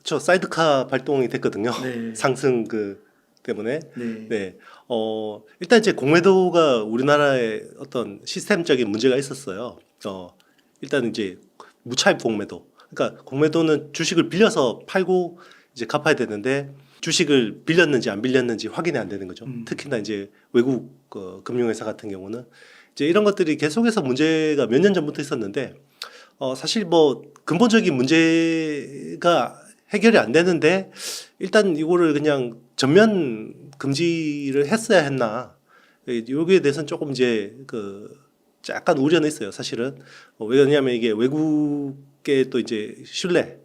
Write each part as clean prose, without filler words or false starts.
저 사이드카 발동이 됐거든요. 네. 상승 때문에. 네. 네. 일단 이제 공매도가 우리나라에 어떤 시스템적인 문제가 있었어요. 일단 이제 무차입 공매도. 그러니까 공매도는 주식을 빌려서 팔고 이제 갚아야 되는데 주식을 빌렸는지 안 빌렸는지 확인이 안 되는 거죠. 특히나 이제 외국 금융회사 같은 경우는 이제 이런 것들이 계속해서 문제가 몇 년 전부터 있었는데 사실 뭐 근본적인 문제가 해결이 안 되는데 일단 이거를 그냥 전면 금지를 했어야 했나 여기에 대해서는 조금 이제 약간 우려는 있어요. 사실은 왜냐하면 이게 외국의 또 이제 신뢰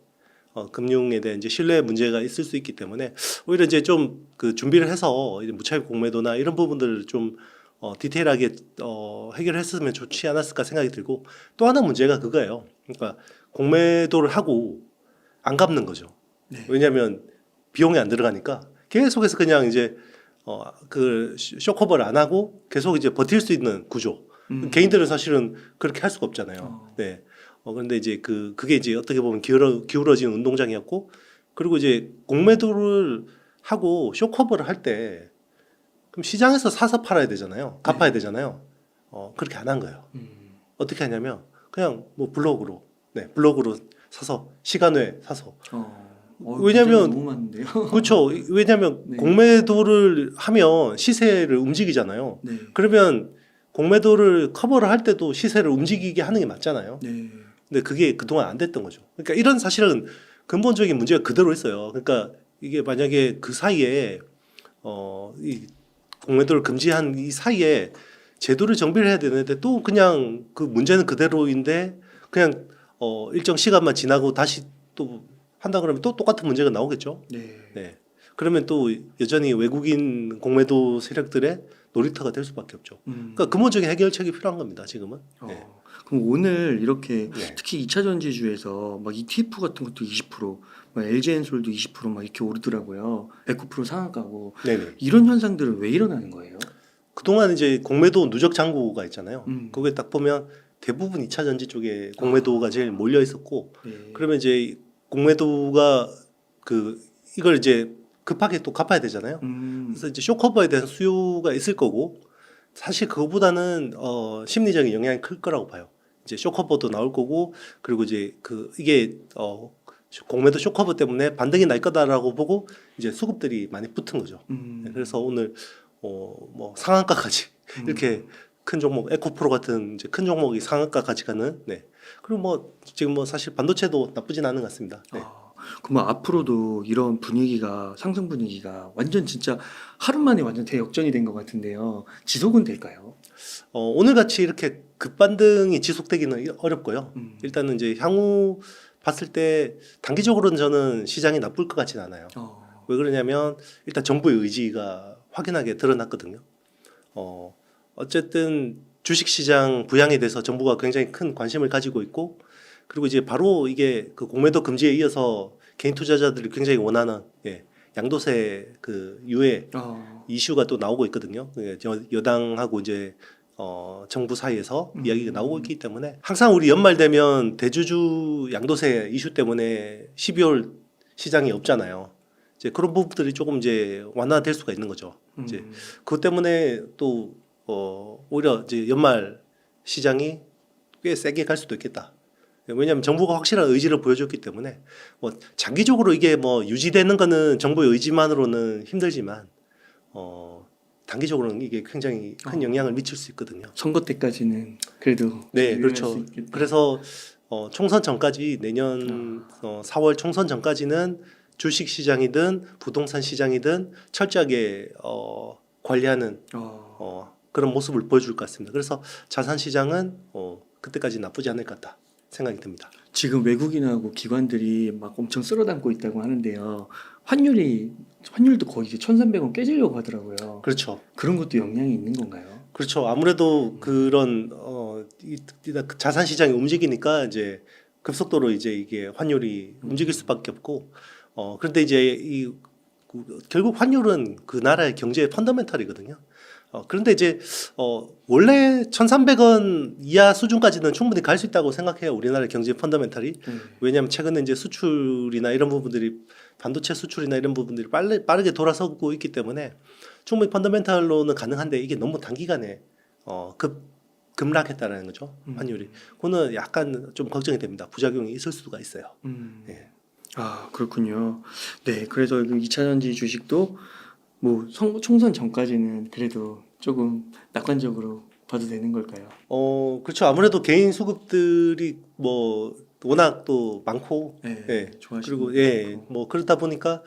금융에 대한 이제 신뢰 문제가 있을 수 있기 때문에 오히려 이제 좀 준비를 해서 이제 무차입 공매도나 이런 부분들을 좀 디테일하게 해결했으면 좋지 않았을까 생각이 들고 또 하나 문제가 그거예요. 그러니까 공매도를 하고 안 갚는 거죠. 네. 왜냐하면 비용이 안 들어가니까 계속해서 그냥 이제 쇼커버를 안 하고 계속 이제 버틸 수 있는 구조. 개인들은 사실은 그렇게 할 수가 없잖아요. 네. 그런데 이제 그게 이제 어떻게 보면 기울어진 운동장이었고 그리고 이제 공매도를 하고 쇼커버를 할 때 그럼 시장에서 사서 팔아야 되잖아요. 갚아야 네. 되잖아요. 그렇게 안 한 거예요. 어떻게 하냐면 그냥 뭐 블록으로 사서 시간 외에 사서. 왜냐면 너무 많은데요. 그렇죠. 왜냐하면 네. 공매도를 하면 시세를 움직이잖아요. 네. 그러면 공매도를 커버를 할 때도 시세를 움직이게 하는 게 맞잖아요. 네. 근데 그게 그동안 안 됐던 거죠. 그러니까 이런 사실은 근본적인 문제가 그대로 있어요. 그러니까 이게 만약에 그 사이에 이 공매도를 금지한 이 사이에 제도를 정비를 해야 되는데 또 그냥 그 문제는 그대로인데 그냥 일정 시간만 지나고 다시 또 한다 그러면 또 똑같은 문제가 나오겠죠. 네. 네. 그러면 또 여전히 외국인 공매도 세력들의 놀이터가 될 수밖에 없죠. 그러니까 근본적인 해결책이 필요한 겁니다. 지금은. 네. 그럼 오늘 이렇게 네. 특히 2차 전지주에서 막 ETF 같은 것도 20%, 막 LG엔솔도 20% 이렇게 오르더라고요. 109% 상한가고 네네. 이런 현상들은 왜 일어나는 거예요? 그동안 이제 공매도 누적 장고가 있잖아요. 음. 그게 딱 보면 대부분 2차 전지 쪽에 공매도가 제일 몰려 있었고 네. 그러면 이제 공매도가 이걸 이제 급하게 또 갚아야 되잖아요. 그래서 이제 쇼커버에 대한 수요가 있을 거고 사실 그거보다는 심리적인 영향이 클 거라고 봐요. 이제 쇼커버도 나올 거고 그리고 이제 이게 공매도 쇼커버 때문에 반등이 날 거다라고 보고 이제 수급들이 많이 붙은 거죠. 네, 그래서 오늘 뭐 상한가까지 이렇게 큰 종목 에코프로 같은 이제 큰 종목이 상한가까지 가는. 네. 그리고 뭐 지금 뭐 사실 반도체도 나쁘진 않은 것 같습니다. 네. 그러면 앞으로도 이런 분위기가 상승 분위기가 완전 진짜 하루 만에 완전 대역전이 된 것 같은데요. 지속은 될까요? 오늘 같이 이렇게 급반등이 지속되기는 어렵고요. 일단은 이제 향후 봤을 때 단기적으로는 저는 시장이 나쁠 것 같지는 않아요. 왜 그러냐면 일단 정부의 의지가 확연하게 드러났거든요. 어쨌든 주식시장 부양에 대해서 정부가 굉장히 큰 관심을 가지고 있고 그리고 이제 바로 이게 공매도 금지에 이어서 개인 투자자들이 굉장히 원하는 양도세 유예 이슈가 또 나오고 있거든요. 여당하고 이제 정부 사이에서 이야기가 나오고 있기 때문에 항상 우리 연말 되면 대주주 양도세 이슈 때문에 12월 시장이 없잖아요. 이제 그런 부분들이 조금 이제 완화될 수가 있는 거죠. 이제 그것 때문에 또 오히려 이제 연말 시장이 꽤 세게 갈 수도 있겠다. 왜냐하면 정부가 확실한 의지를 보여줬기 때문에 뭐 장기적으로 이게 뭐 유지되는 거는 정부의 의지만으로는 힘들지만 단기적으로는 이게 굉장히 큰 영향을 미칠 수 있거든요. 선거 때까지는 그래도 네, 그렇죠. 그래서 총선 전까지 내년 4월 총선 전까지는 주식 시장이든 부동산 시장이든 철저하게 관리하는 그런 모습을 보여줄 것 같습니다. 그래서 자산 시장은 그때까지 나쁘지 않을 것 같다 생각이 듭니다. 지금 외국인하고 기관들이 막 엄청 쓸어담고 있다고 하는데요. 환율도 거의 이제 1,300원 깨지려고 하더라고요. 그렇죠. 그런 것도 영향이 있는 건가요? 그렇죠. 아무래도 그런 자산 시장이 움직이니까 이제 급속도로 이제 이게 환율이 움직일 수밖에 없고 그런데 이제 결국 환율은 그 나라의 경제의 펀더멘털이거든요. 그런데 이제 원래 1,300원 이하 수준까지는 충분히 갈 수 있다고 생각해요. 우리나라 경제 펀더멘탈이. 왜냐하면 최근에 이제 수출이나 이런 부분들이 반도체 수출이나 이런 부분들이 빠르게 돌아서고 있기 때문에 충분히 펀더멘탈로는 가능한데 이게 너무 단기간에 급락했다라는 거죠. 환율이. 그거는 약간 좀 걱정이 됩니다. 부작용이 있을 수가 있어요. 예. 아, 그렇군요. 네, 그래서 2차전지 주식도 뭐 총선 전까지는 그래도 조금 낙관적으로 봐도 되는 걸까요? 그렇죠. 아무래도 개인 수급들이 뭐 워낙 또 많고, 네, 예. 좋아하시는 그리고 분도 예, 많고. 뭐 그렇다 보니까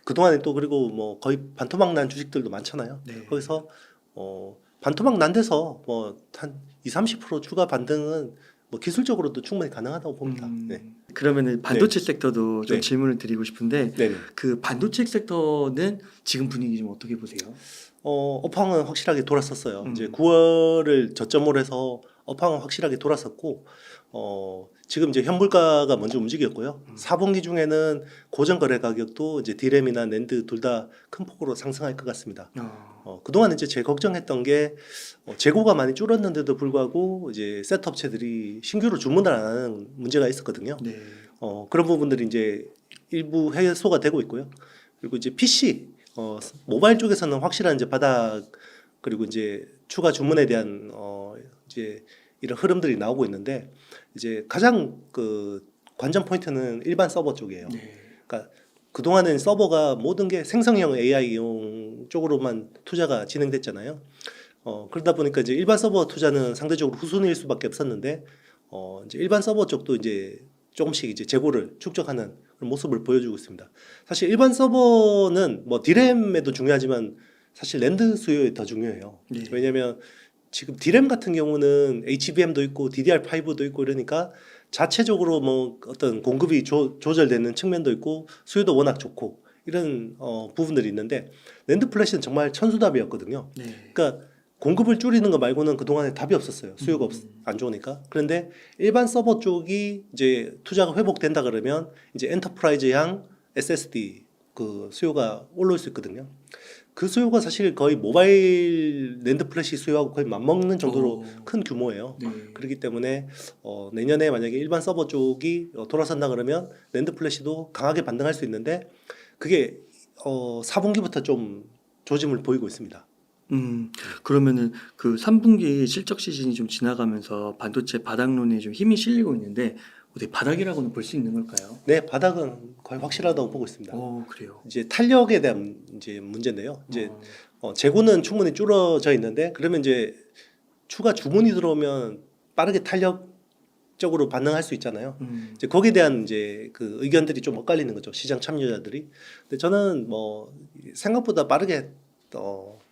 그동안에 또 그리고 뭐 거의 반토막 난 주식들도 많잖아요. 네. 거기서 반토막 난 데서 뭐 한 20-30% 추가 반등은 뭐 기술적으로도 충분히 가능하다고 봅니다. 네. 그러면은 반도체 섹터도 좀 네. 질문을 드리고 싶은데 네네. 그 반도체 섹터는 지금 분위기 좀 어떻게 보세요? 업황은 확실하게 돌았었어요. 이제 음. 9월을 저점으로 해서 업황은 확실하게 돌았었고, 지금 이제 현물가가 먼저 움직였고요. 4분기 중에는 고정 거래 가격도 이제 디램이나 낸드 둘 다 큰 폭으로 상승할 것 같습니다. 그동안 이제 제일 걱정했던 게 재고가 많이 줄었는데도 불구하고 이제 셋업체들이 신규로 주문을 안 하는 문제가 있었거든요. 네. 그런 부분들이 이제 일부 해소가 되고 있고요. 그리고 이제 PC 모바일 쪽에서는 확실한 이제 바닥 그리고 이제 추가 주문에 대한 이제 이런 흐름들이 나오고 있는데 이제 가장 그 관전 포인트는 일반 서버 쪽이에요. 네. 그러니까 그동안은 서버가 모든 게 생성형 AI용 쪽으로만 투자가 진행됐잖아요. 그러다 보니까 이제 일반 서버 투자는 상대적으로 후순위일 수밖에 없었는데 이제 일반 서버 쪽도 이제 조금씩 이제 재고를 축적하는 그런 모습을 보여주고 있습니다. 사실 일반 서버는 뭐 디램에도 중요하지만 사실 랜드 수요에 더 중요해요. 네. 왜냐하면 지금 디램 같은 경우는 HBM도 있고 DDR5도 있고 이러니까 자체적으로 뭐 어떤 공급이 조절되는 측면도 있고 수요도 워낙 좋고 이런 부분들이 있는데 랜드 플래시는 정말 천수답이었거든요. 네. 그러니까 공급을 줄이는 거 말고는 그동안에 답이 없었어요. 수요가 안 좋으니까. 그런데 일반 서버 쪽이 이제 투자가 회복된다 그러면 이제 엔터프라이즈향 SSD 그 수요가 올라올 수 있거든요. 그 수요가 사실 거의 모바일 랜드 플래시 수요하고 거의 맞먹는 정도로 큰 규모예요. 네. 그렇기 때문에 내년에 만약에 일반 서버 쪽이 돌아선다 그러면 랜드 플래시도 강하게 반등할 수 있는데 그게 4분기부터 좀 조짐을 보이고 있습니다. 그러면은 그 3분기 실적 시즌이 좀 지나가면서 반도체 바닥론에 좀 힘이 실리고 있는데 어떻게 바닥이라고는 볼 수 있는 걸까요? 네, 바닥은 거의 확실하다고 보고 있습니다. 그래요. 이제 탄력에 대한 이제 문제인데요. 이제 재고는 충분히 줄어져 있는데 그러면 이제 추가 주문이 들어오면 빠르게 탄력적으로 반응할 수 있잖아요. 이제 거기에 대한 이제 그 의견들이 좀 엇갈리는 거죠. 시장 참여자들이. 근데 저는 뭐 생각보다 빠르게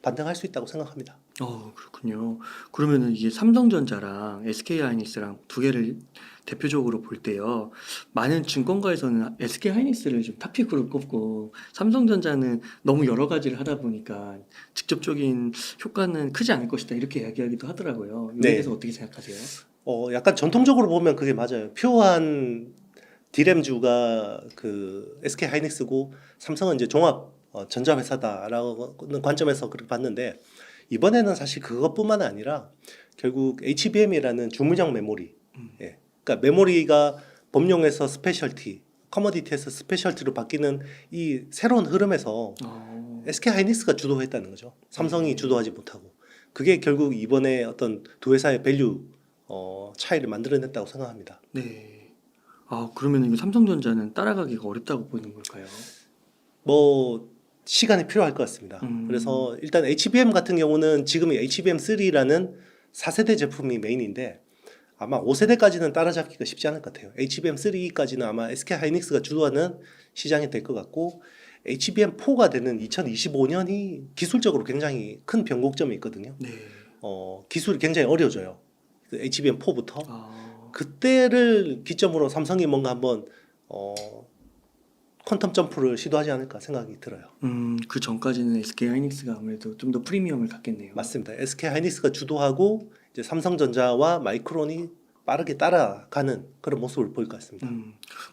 반등할 수 있다고 생각합니다. 그렇군요. 그러면은 이게 삼성전자랑 SK하이닉스랑 두 개를 대표적으로 볼 때요. 많은 증권가에서는 SK하이닉스를 좀 탑픽으로 꼽고 삼성전자는 너무 여러 가지를 하다 보니까 직접적인 효과는 크지 않을 것이다 이렇게 이야기하기도 하더라고요. 여기에 네. 대해서 어떻게 생각하세요? 약간 전통적으로 보면 그게 맞아요. 표한 디램주가 그 SK 하이닉스고 삼성은 이제 종합 전자 회사다라는 관점에서 그렇게 봤는데 이번에는 사실 그것뿐만 아니라 결국 HBM이라는 주문형 메모리, 예. 그러니까 메모리가 범용에서 스페셜티, 커머디티에서 스페셜티로 바뀌는 이 새로운 흐름에서 SK 하이닉스가 주도했다는 거죠. 삼성이 주도하지 못하고 그게 결국 이번에 어떤 두 회사의 밸류 차이를 만들어냈다고 생각합니다. 네. 그러면 이거 삼성전자는 따라가기가 어렵다고 보는 걸까요? 뭐 시간이 필요할 것 같습니다. 그래서 일단 HBM 같은 경우는 지금 HBM3라는 4세대 제품이 메인인데 아마 5세대까지는 따라잡기가 쉽지 않을 것 같아요. HBM3까지는 아마 SK 하이닉스가 주도하는 시장이 될 것 같고 HBM4가 되는 2025년이 기술적으로 굉장히 큰 변곡점이 있거든요. 네. 기술이 굉장히 어려워져요. 그 HBM4부터 그때를 기점으로 삼성이 뭔가 한번 퀀텀 점프를 시도하지 않을까 생각이 들어요. 그 전까지는 SK 하이닉스가 아무래도 좀 더 프리미엄을 갖겠네요. 맞습니다. SK 하이닉스가 주도하고 이제 삼성전자와 마이크론이 빠르게 따라가는 그런 모습을 보일 것 같습니다.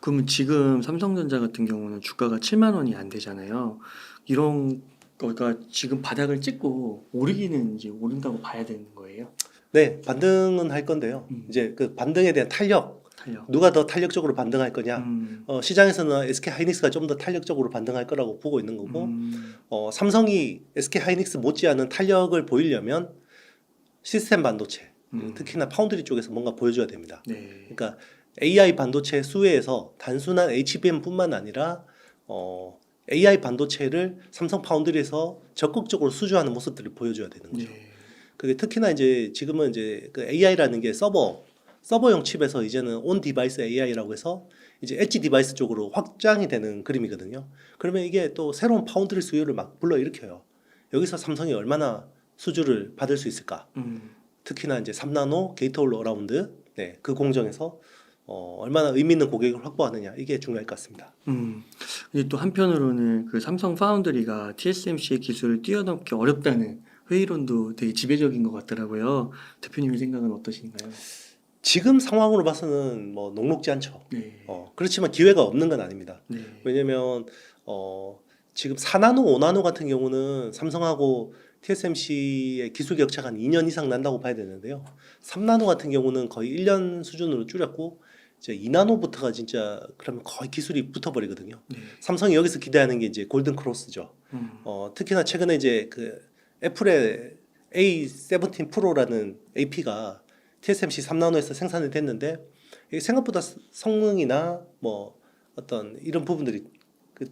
그러면 지금 삼성전자 같은 경우는 주가가 7만 원이 안 되잖아요. 이런 그러니까 지금 바닥을 찍고 오르기는 이제 오른다고 봐야 되는 거예요. 네, 반등은 할 건데요. 음. 이제 그 반등에 대한 탄력, 탄력. 누가 더 탄력적으로 반등할 거냐. 음. 시장에서는 SK 하이닉스가 좀 더 탄력적으로 반등할 거라고 보고 있는 거고, 음. 삼성이 SK 하이닉스 못지않은 탄력을 보이려면 시스템 반도체, 특히나 파운드리 쪽에서 뭔가 보여줘야 됩니다. 네. 그러니까 AI 반도체 수혜에서 단순한 HBM뿐만 아니라 AI 반도체를 삼성 파운드리에서 적극적으로 수주하는 모습들을 보여줘야 되는 거죠. 네. 그게 특히나 이제 지금은 이제 그 AI라는 게 서버용 칩에서 이제는 온 디바이스 AI라고 해서 이제 엣지 디바이스 쪽으로 확장이 되는 그림이거든요. 그러면 이게 또 새로운 파운드리 수요를 막 불러일으켜요. 여기서 삼성이 얼마나 수주를 받을 수 있을까? 특히나 이제 3나노 게이트 올 어라운드, 네, 그 공정에서 얼마나 의미 있는 고객을 확보하느냐, 이게 중요할 것 같습니다. 근데 또 한편으로는 그 삼성 파운드리가 TSMC의 기술을 뛰어넘기 어렵다는 회의론도 되게 지배적인 것 같더라고요. 대표님의 생각은 어떠신가요? 지금 상황으로 봐서는 뭐 녹록지 않죠. 네. 그렇지만 기회가 없는 건 아닙니다. 네. 왜냐면 지금 4나노, 5나노 같은 경우는 삼성하고 TSMC의 기술 격차가 한 2년 이상 난다고 봐야 되는데요. 3나노 같은 경우는 거의 1년 수준으로 줄였고 이제 2나노부터가 진짜 그러면 거의 기술이 붙어버리거든요. 네. 삼성이 여기서 기대하는 게 이제 골든 크로스죠. 특히나 최근에 이제 그 애플의 A17 프로라는 AP가 TSMC 3나노에서 생산이 됐는데 이게 생각보다 성능이나 뭐 어떤 이런 부분들이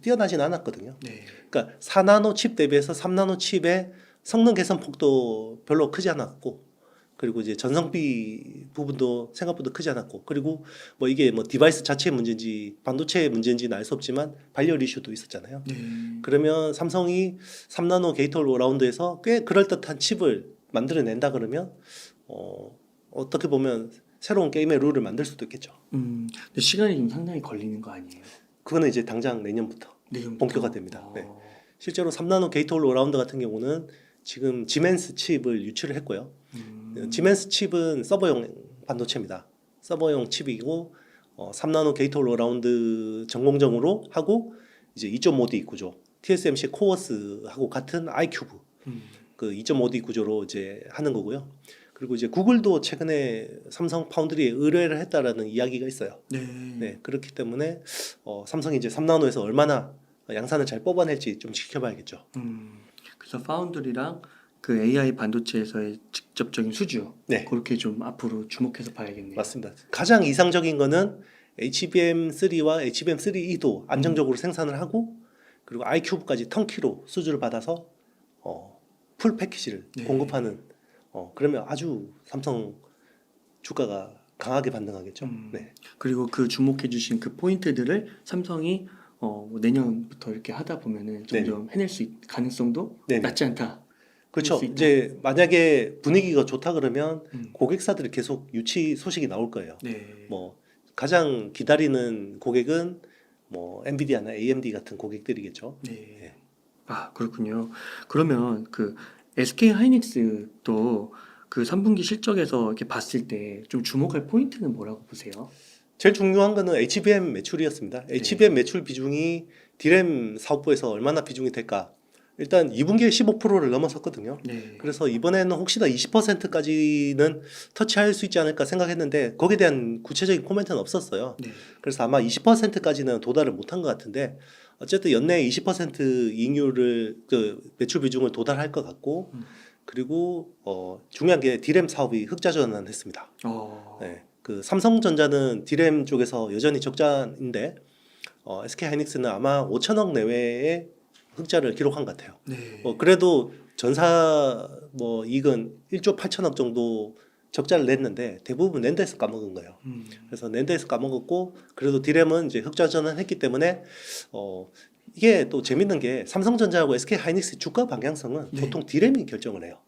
뛰어나진 않았거든요. 네. 그러니까 4나노 칩 대비해서 3나노 칩의 성능 개선 폭도 별로 크지 않았고, 그리고 이제 전성비 부분도 생각보다 크지 않았고, 그리고 뭐 이게 뭐 디바이스 자체의 문제인지 반도체의 문제인지는 알 수 없지만 발열 이슈도 있었잖아요. 네. 그러면 삼성이 3나노 게이트 올 어라운드에서 꽤 그럴듯한 칩을 만들어낸다 그러면 어떻게 보면 새로운 게임의 룰을 만들 수도 있겠죠. 근데 시간이 좀 상당히 걸리는 거 아니에요? 그거는 이제 당장 내년부터 내년부터? 본격화 됩니다. 네. 실제로 3나노 게이트 올 어라운드 같은 경우는 지금 지멘스 칩을 유치를 했고요. 지멘스 칩은 서버용 반도체입니다. 서버용 칩이고 3나노 게이트 올 어라운드 전공정으로 하고 이제 2.5D 구조, TSMC 코어스하고 같은 아이큐브 그 2.5D 구조로 이제 하는 거고요. 그리고 이제 구글도 최근에 삼성 파운드리에 의뢰를 했다라는 이야기가 있어요. 네. 네, 그렇기 때문에 삼성이 이제 3나노에서 얼마나 양산을 잘 뽑아낼지 좀 지켜봐야겠죠. 그래서 파운드리랑 그 AI 반도체에서의 직접적인 수주, 네. 그렇게 좀 앞으로 주목해서 봐야겠네요. 맞습니다. 가장 이상적인 거는 HBM3와 HBM3E도 안정적으로 생산을 하고, 그리고 iQ까지 턴키로 수주를 받아서 풀 패키지를 네. 공급하는, 그러면 아주 삼성 주가가 강하게 반등하겠죠. 네. 그리고 그 주목해주신 그 포인트들을 삼성이 뭐 내년부터 이렇게 하다 보면은 좀 네네. 좀 해낼 수 가능성도 네네. 낮지 않다. 그렇죠. 수 있다. 이제 만약에 분위기가 좋다 그러면 음. 고객사들이 계속 유치 소식이 나올 거예요. 네. 뭐 가장 기다리는 고객은 뭐 엔비디아나 AMD 같은 고객들이겠죠. 네. 네. 아, 그렇군요. 그러면 그 SK 하이닉스도 그 3분기 실적에서 이렇게 봤을 때 좀 주목할 포인트는 뭐라고 보세요? 제일 중요한 거는 HBM 매출이었습니다. HBM 매출 비중이 디램 사업부에서 얼마나 비중이 될까? 일단 2분기에 15%를 넘어섰거든요. 네. 그래서 이번에는 혹시나 20%까지는 터치할 수 있지 않을까 생각했는데 거기에 대한 구체적인 코멘트는 없었어요. 네. 그래서 아마 20%까지는 도달을 못한 것 같은데 어쨌든 연내 20% 이익률을 그 매출 비중을 도달할 것 같고 그리고 중요한 게 디램 사업이 흑자 전환했습니다. 네, 그 삼성전자는 디램 쪽에서 여전히 적자인데 SK 하이닉스는 아마 5천억 내외의 흑자를 기록한 것 같아요. 네. 그래도 전사 뭐 이익은 1조 8천억 정도 적자를 냈는데 대부분 낸드에서 까먹은 거예요. 그래서 낸드에서 까먹었고 그래도 디램은 이제 흑자 전환했기 때문에 이게 또 재밌는 게 삼성전자하고 SK 하이닉스 주가 방향성은 네. 보통 디램이 결정을 해요.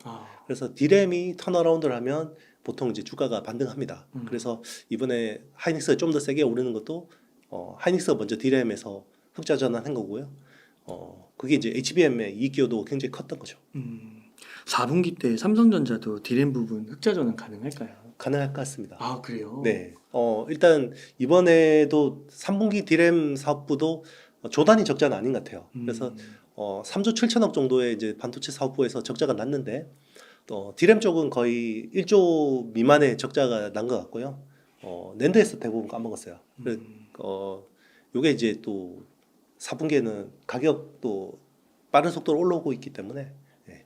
그래서 디램이 턴어라운드를 하면 보통 이제 주가가 반등합니다. 그래서 이번에 하이닉스가 좀 더 세게 오르는 것도 하이닉스가 먼저 디램에서 흑자 전환한 거고요. 그게 이제 HBM의 이익 기여도가 굉장히 컸던 거죠. 4분기 때 삼성전자도 디램 부분 흑자 전환 가능할까요? 가능할 것 같습니다. 아, 그래요? 네. 일단 이번에도 3분기 디램 사업부도 조단위 적자는 아닌 것 같아요. 그래서 3조 7천억 정도의 이제 반도체 사업부에서 적자가 났는데 디램 쪽은 거의 1조 미만의 적자가 난 것 같고요. 낸드에서 대부분 까먹었어요. 그래서 요게 이제 또 4분기에는 가격도 빠른 속도로 올라오고 있기 때문에 예,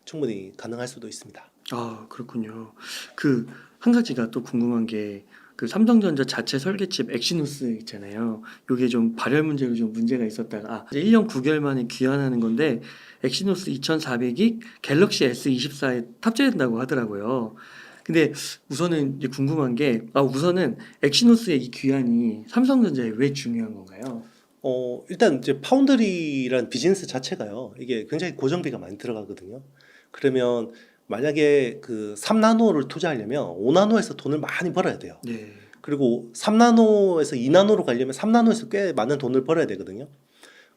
충분히 가능할 수도 있습니다. 아, 그렇군요. 그 한 가지가 또 궁금한 게 그 삼성전자 자체 설계칩 엑시노스 있잖아요. 요게 좀 발열 문제로 좀 문제가 있었다가 1년 9개월 만에 귀환하는 건데 엑시노스 2400이 갤럭시 S24에 탑재된다고 하더라고요. 근데 우선은 이제 궁금한 게 우선은 엑시노스의 이 귀환이 삼성전자에 왜 중요한 건가요? 일단 이제 파운드리란 비즈니스 자체가요. 이게 굉장히 고정비가 많이 들어가거든요. 그러면 만약에 그 3나노를 투자하려면 5나노에서 돈을 많이 벌어야 돼요. 네. 그리고 3나노에서 2나노로 가려면 3나노에서 꽤 많은 돈을 벌어야 되거든요.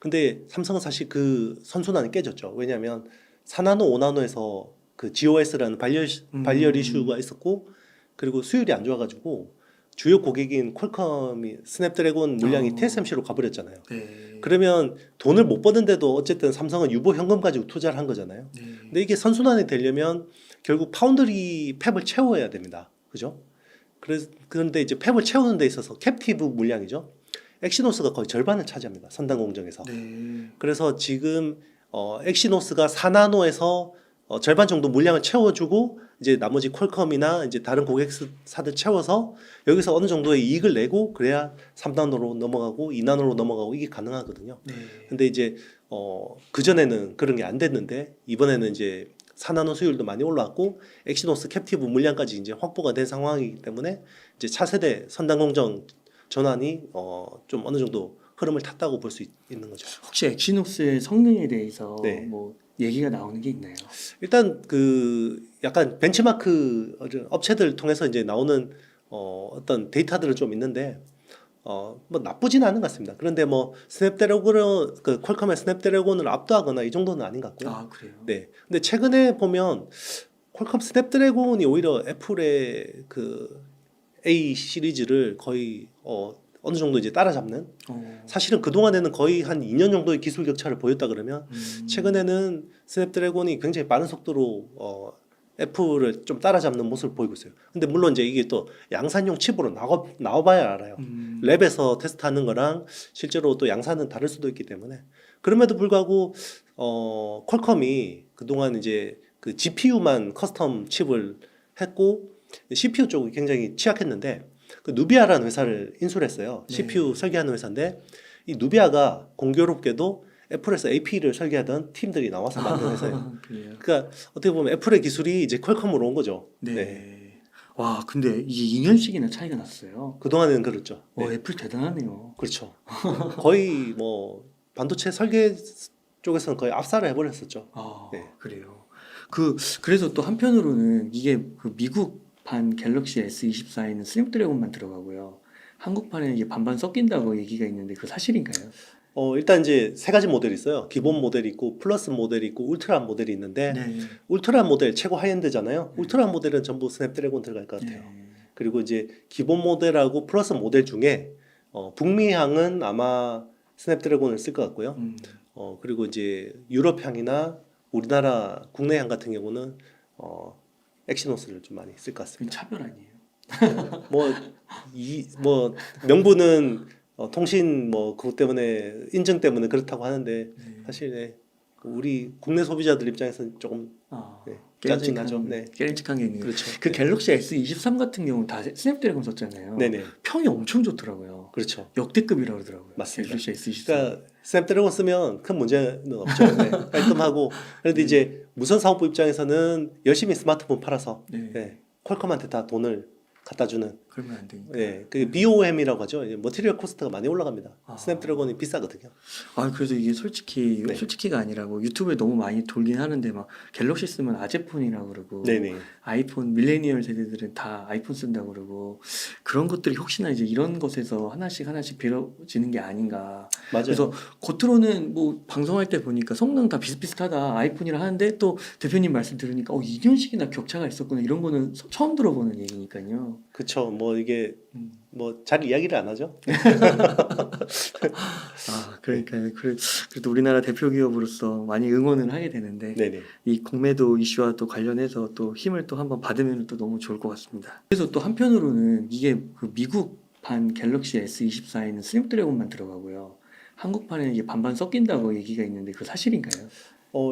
근데 삼성은 사실 그 선순환이 깨졌죠. 왜냐하면 4나노, 5나노에서 그 GOS라는 발열 이슈가 있었고, 그리고 수율이 안 좋아가지고 주요 고객인 퀄컴이 스냅드래곤 물량이 TSMC로 가버렸잖아요. 네. 그러면 돈을 못 버는데도 어쨌든 삼성은 유보 현금 가지고 투자를 한 거잖아요. 네. 근데 이게 선순환이 되려면 결국 파운드리 팹을 채워야 됩니다. 그죠? 그런데 이제 팹을 채우는 데 있어서 캡티브 물량이죠. 엑시노스가 거의 절반을 차지합니다. 선단 공정에서. 네. 그래서 지금 엑시노스가 4나노에서 절반 정도 물량을 채워주고 이제 나머지 퀄컴이나 이제 다른 고객사들 채워서 여기서 어느 정도의 이익을 내고 그래야 3나노로 넘어가고 2나노로 넘어가고 이게 가능하거든요. 네. 근데 이제 그전에는 그런 게 안 됐는데 이번에는 이제 4나노 수율도 많이 올라왔고 엑시노스 캡티브 물량까지 이제 확보가 된 상황이기 때문에 이제 차세대 선단 공정 전환이 좀 어느 정도 흐름을 탔다고 볼 수 있는 거죠. 혹시 엑시노스의 성능에 대해서 네. 뭐 얘기가 나오는 게 있나요? 일단 그 약간 벤치마크 업체들 통해서 이제 나오는 어떤 데이터들은 좀 있는데 뭐 나쁘지는 않은 것 같습니다. 그런데 뭐 스냅드래곤을 그 퀄컴의 스냅드래곤을 압도하거나 이 정도는 아닌 것 같고요. 아, 그래요? 네. 근데 최근에 보면 퀄컴 스냅드래곤이 오히려 애플의 그 A 시리즈를 거의 어느 정도 이제 따라잡는. 사실은 그 동안에는 거의 한 2년 정도의 기술 격차를 보였다 그러면 최근에는 스냅드래곤이 굉장히 빠른 속도로 애플을 좀 따라잡는 모습을 보이고 있어요. 근데 물론 이제 이게 또 양산용 칩으로 나와봐야 알아요. 랩에서 테스트하는 거랑 실제로 또 양산은 다를 수도 있기 때문에 그럼에도 불구하고 퀄컴이 그동안 이제 그 GPU만 커스텀 칩을 했고 CPU 쪽이 굉장히 취약했는데 그 누비아라는 회사를 인수를 했어요. 네. CPU 설계하는 회사인데 이 누비아가 공교롭게도 애플에서 AP를 설계하던 팀들이 나와서 만든 회사예요. 그래요? 그러니까 어떻게 보면 애플의 기술이 이제 퀄컴으로 온 거죠. 네. 네. 와, 근데 이게 2년씩이나 차이가 났어요. 그동안에는 그렇죠. 네. 애플 대단하네요. 그렇죠. 거의 뭐 반도체 설계 쪽에서는 거의 압살을 해버렸었죠. 네. 그래요. 그래서 또 한편으로는 이게 그 미국판 갤럭시 S24에는 스냅드래곤만 들어가고요. 한국판에는 이게 반반 섞인다고 얘기가 있는데 그 사실인가요? 일단 이제 세 가지 모델이 있어요. 기본 모델이 있고 플러스 모델이 있고 울트라 모델이 있는데 네. 울트라 모델 최고 하이엔드잖아요. 울트라 모델은 전부 스냅드래곤 들어갈 것 같아요. 네. 그리고 이제 기본 모델하고 플러스 모델 중에 북미향은 아마 스냅드래곤을 쓸 것 같고요. 그리고 이제 유럽향이나 우리나라 국내향 같은 경우는 엑시노스를 좀 많이 쓸 것 그건 같습니다. 차별 아니에요? 뭐 명분은 통신 뭐 그것 때문에 인증 때문에 그렇다고 하는데 사실 네, 우리 국내 소비자들 입장에서는 조금 네, 짜증나죠. 네. 깨름직한 게 있는 거. 그렇죠. 그 갤럭시 S23 같은 경우는 다 스냅드래곤 썼잖아요. 네네. 평이 엄청 좋더라고요. 그렇죠. 역대급이라고 그러더라고요. 맞습니다. 갤럭시 S23. 그러니까 스냅드래곤 쓰면 큰 문제는 없죠. 네, 깔끔하고. 그런데 이제 무선 사업부 입장에서는 열심히 스마트폰 팔아서 네. 네, 퀄컴한테 다 돈을 갖다 주는. 그러면 안 되니까. 네, 그 BOM이라고 하죠. 이제 머티리얼 코스트가 많이 올라갑니다. 아. 스냅드래곤이 비싸거든요. 그래서 이게 솔직히가 아니라 뭐 유튜브에 너무 많이 돌긴 하는데 막 갤럭시 쓰면 아재폰이라고 그러고 네네. 아이폰 밀레니얼 세대들은 다 아이폰 쓴다고 그러고 그런 것들이 혹시나 이제 이런 것에서 하나씩 빌어지는 게 아닌가. 맞아요. 그래서 겉으로는 뭐 방송할 때 보니까 성능 다 비슷비슷하다 아이폰이라 하는데 또 대표님 말씀 들으니까 2년씩이나 격차가 있었구나 이런 거는 처음 들어보는 얘기니까요. 그렇죠. 뭐 뭐 이게 음. 뭐 잘 이야기를 안 하죠. 그러니까요. 그래도 우리나라 대표 기업으로서 많이 응원을 하게 되는데 네네. 이 공매도 이슈와 또 관련해서 또 힘을 또 한번 받으면 또 너무 좋을 것 같습니다. 그래서 또 한편으로는 이게 그 미국판 갤럭시 S24에는 스냅드래곤만 들어가고요. 한국판에는 이게 반반 섞인다고 얘기가 있는데 그 사실인가요?